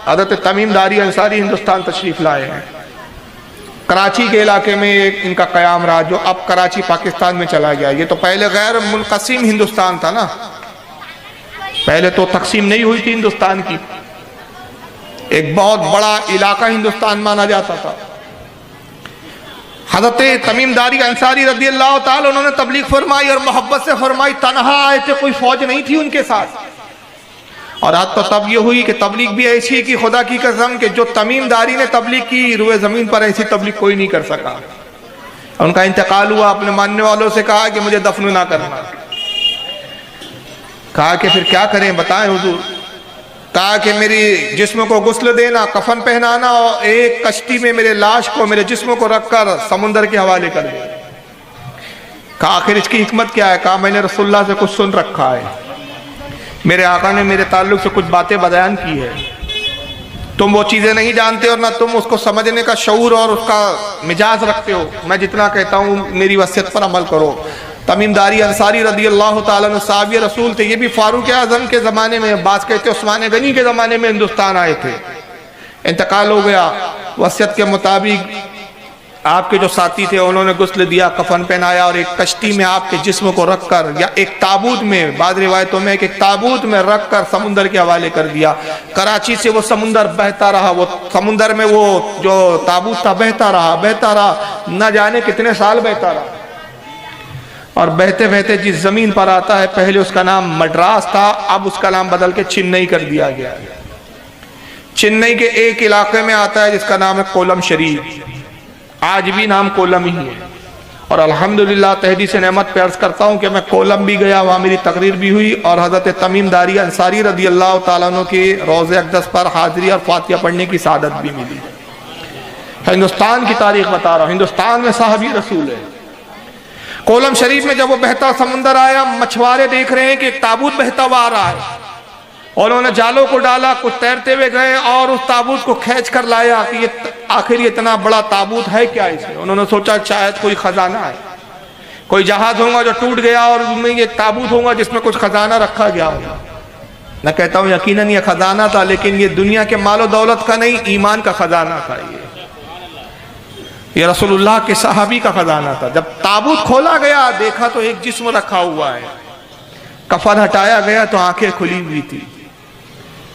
हज़रत तमीमदारी अंसारी हिंदुस्तान तशरीफ़ लाए हैं। कराची के इलाके में एक इनका क़याम रहा, जो अब कराची पाकिस्तान में चला गया। ये तो पहले गैर मुनक़सिम हिंदुस्तान था ना, पहले तो तकसीम नहीं हुई थी हिंदुस्तान की, एक बहुत बड़ा इलाका हिंदुस्तान माना जाता था। हज़रत तमीमदारी अंसारी रज़ियल्लाहु ताला उन्होंने तबलीग फरमाई और मोहब्बत से फरमाई। तनहा आए थे, कोई फौज नहीं थी उनके साथ। और आज तो तब ये हुई कि तबलीग भी ऐसी है कि खुदा की कसम कि जो तमीमदारी ने तबलीग की, रुए ज़मीन पर ऐसी तबलीग कोई नहीं कर सका। उनका इंतकाल हुआ, अपने मानने वालों से कहा कि मुझे दफन ना करना। कहा कि फिर क्या करें बताएं हुजूर। कहा कि मेरी जिस्म को गुस्ल देना, कफन पहनाना और एक कश्ती में मेरे लाश को, मेरे जिस्म को रखकर समुंदर के हवाले कर दे। कहा आखिर इसकी हिकमत क्या है। कहा मैंने रसूलुल्लाह से कुछ सुन रखा है, मेरे आका ने मेरे ताल्लुक से कुछ बातें बयान की है, तुम वो चीज़ें नहीं जानते और ना तुम उसको समझने का शऊर और उसका मिजाज रखते हो। मैं जितना कहता हूँ मेरी वसीयत पर अमल करो। तमीमदारी अंसारी रज़ियल्लाहु ताला अन्हु साहबी रसूल थे। ये भी फारूक आज़म के ज़माने में, बास कहते उस्मान गनी के ज़माने में हिंदुस्तान आए थे। इंतकाल हो गया, वसीयत के मुताबिक आपके जो साथी थे उन्होंने गुस्ल दिया, कफन पहनाया और एक कश्ती में आपके जिस्म को रखकर, या एक ताबूत में, बाद रिवायतों में एक ताबूत में रखकर समुंदर के हवाले कर दिया। कराची से वो समुंदर बहता रहा, वो समुंदर में वो जो ताबूत था बहता रहा, न जाने कितने साल बहता रहा। और बहते बहते जिस जमीन पर आता है, पहले उसका नाम मद्रास था, अब उसका नाम बदल के चेन्नई कर दिया गया। चेन्नई के एक इलाके में आता है जिसका नाम है कोलम शरीफ। आज भी नाम कोलम ही है। और अल्हम्दुलिल्लाह तहदीस नेमत पे अर्ज करता हूँ कि मैं कोलम भी गया, वहाँ मेरी तकरीर भी हुई और हज़रत तमीमदारी अंसारी रज़ियल्लाहु ताला अन्हु के रोज़े अक़दस पर हाजिरी और फातिहा पढ़ने की सादत भी मिली। हिंदुस्तान की तारीख बता रहा हूँ, हिंदुस्तान में साहबी रसूल है। कोलम शरीफ में जब वो बहता समुंदर आया, मछुआरे देख रहे हैं कि एक ताबूत बहता हुआ आ रहा है। और उन्होंने जालों को डाला, कुछ तैरते हुए गए और उस ताबूत को खींच कर लाया कि ये आखिर इतना बड़ा ताबूत है क्या इसमें। उन्होंने सोचा शायद कोई खजाना है, कोई जहाज होगा जो टूट गया और उनमें ये ताबूत होगा जिसमें कुछ खजाना रखा गया होगा। मैं कहता हूँ यकीनन ये खजाना था, लेकिन ये दुनिया के मालो दौलत का नहीं, ईमान का खजाना था। ये रसूलुल्लाह के सहाबी का खजाना था। जब ताबूत खोला गया, देखा तो एक जिस्म रखा हुआ है। कफन हटाया गया तो आंखें खुली हुई थी,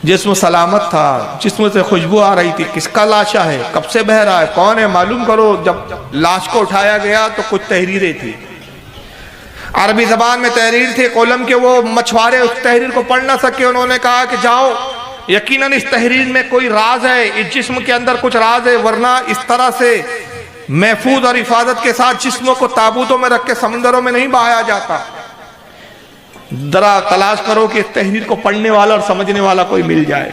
जिस्म सलामत था, जिस्म से खुशबू आ रही थी। किसका लाशा है, कब से बह रहा है, कौन है, मालूम करो। जब लाश को उठाया गया तो कुछ तहरीरें थी, अरबी जबान में तहरीर थे। कोलम के वो मछुआरे उस तहरीर को पढ़ ना सके। उन्होंने कहा कि जाओ, यकीनन इस तहरीर में कोई राज है, इस जिस्म के अंदर कुछ राज है, वरना इस तरह से महफूज और हिफाजत के साथ जिस्मों को ताबूतों में रख के समुंदरों में नहीं बहाया जाता। जरा तलाश करो कि इस तहरीर को पढ़ने वाला और समझने वाला कोई मिल जाए।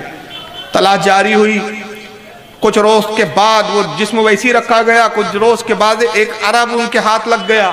तलाश जारी हुई। कुछ रोज के बाद वो जिस्म वैसी रखा गया। कुछ रोज के बाद एक अरब उनके हाथ लग गया।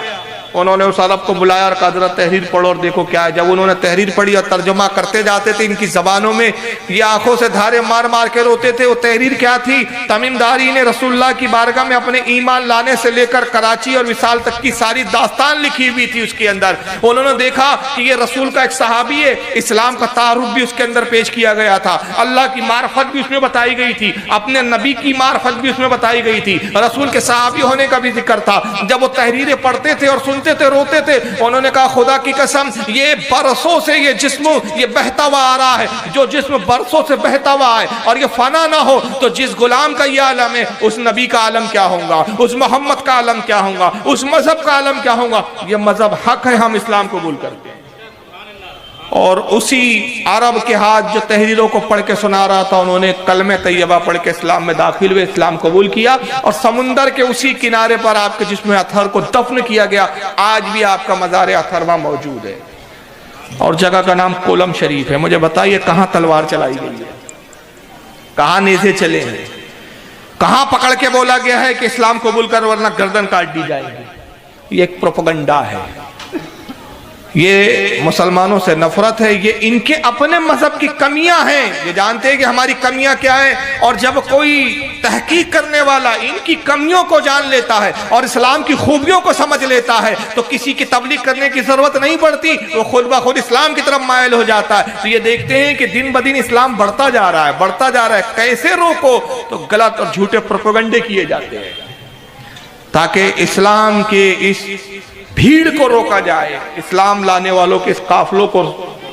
उन्होंने उस अरब को बुलाया और कहा जरा तहरीर पढ़ो और देखो क्या है। जब उन्होंने तहरीर पढ़ी और तर्जुमा करते जाते थे इनकी जबानों में, ये आंखों से धारे मार मार के रोते थे। वो तहरीर क्या थी? तमीमदारी ने रसूलुल्लाह की बारगाह में अपने ईमान लाने से लेकर कराची और विसाल तक की सारी दास्तान लिखी हुई थी उसके अंदर। उन्होंने देखा कि ये रसूल का एक सहाबी है, इस्लाम का तारुफ भी उसके अंदर पेश किया गया था, अल्लाह की मार्फत भी उसमें बताई गई थी, अपने नबी की मार्फत भी उसमें बताई गई थी, रसूल के सहाबी होने का भी जिक्र था। जब वो तहरीरें पढ़ते थे और सुनते थे, रोते थे, उन्होंने कहा खुदा की कसम ये बरसों से ये जिस्म ये बहता हुआ आ रहा है। जो जिस्म बरसों से बहता हुआ है और ये फना ना हो तो जिस गुलाम का ये आलम है उस नबी का आलम क्या होगा, उस मोहम्मद का आलम क्या होगा, उस मजहब का आलम क्या होगा। ये मजहब हक है, हम इस्लाम कबूल करते हैं। और उसी अरब के हाथ जो तहरीरों को पढ़ के सुना रहा था, उन्होंने कलमे तैयबा पढ़ के इस्लाम में दाखिल हुए, इस्लाम कबूल किया और समुंदर के उसी किनारे पर आपके जिस्म अथर को दफन किया गया। आज भी आपका मज़ार अथर वहां मौजूद है और जगह का नाम कोलम शरीफ है। मुझे बताइए कहाँ तलवार चलाई गई है, कहाँ नेज़े चले हैं, कहाँ पकड़ के बोला गया है कि इस्लाम कबूल कर वरना गर्दन काट दी जाएगी। ये एक प्रोपेगेंडा है, ये मुसलमानों से नफरत है, ये इनके अपने मजहब की कमियां हैं। ये जानते हैं कि हमारी कमियां क्या है, और जब कोई तहकीक करने वाला इनकी कमियों को जान लेता है और इस्लाम की खूबियों को समझ लेता है तो किसी की तबलीग करने की जरूरत नहीं पड़ती, वो खुद ब खुद इस्लाम की तरफ मायल हो जाता है। तो ये देखते हैं कि दिन ब दिन इस्लाम बढ़ता जा रहा है, बढ़ता जा रहा है। कैसे रोको? तो गलत और झूठे प्रोपेगेंडे किए जाते हैं ताकि इस्लाम के इस भीड़ को रोका जाए, इस्लाम लाने वालों के इस काफिलों को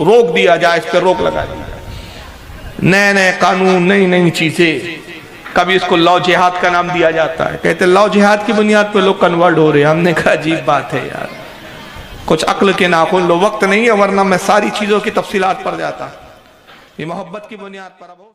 रोक दिया जाए, इस पर रोक लगा दी जाए। नए नए कानून, नई नई चीजें, कभी इसको लॉ जिहाद का नाम दिया जाता है, कहते लॉ जिहाद की बुनियाद पर लोग कन्वर्ट हो रहे हैं। हमने कहा अजीब बात है यार, कुछ अक्ल के नाखून लो। वक्त नहीं है वरना मैं सारी चीजों की तफसीलात पर जाता। ये मोहब्बत की बुनियाद पर अब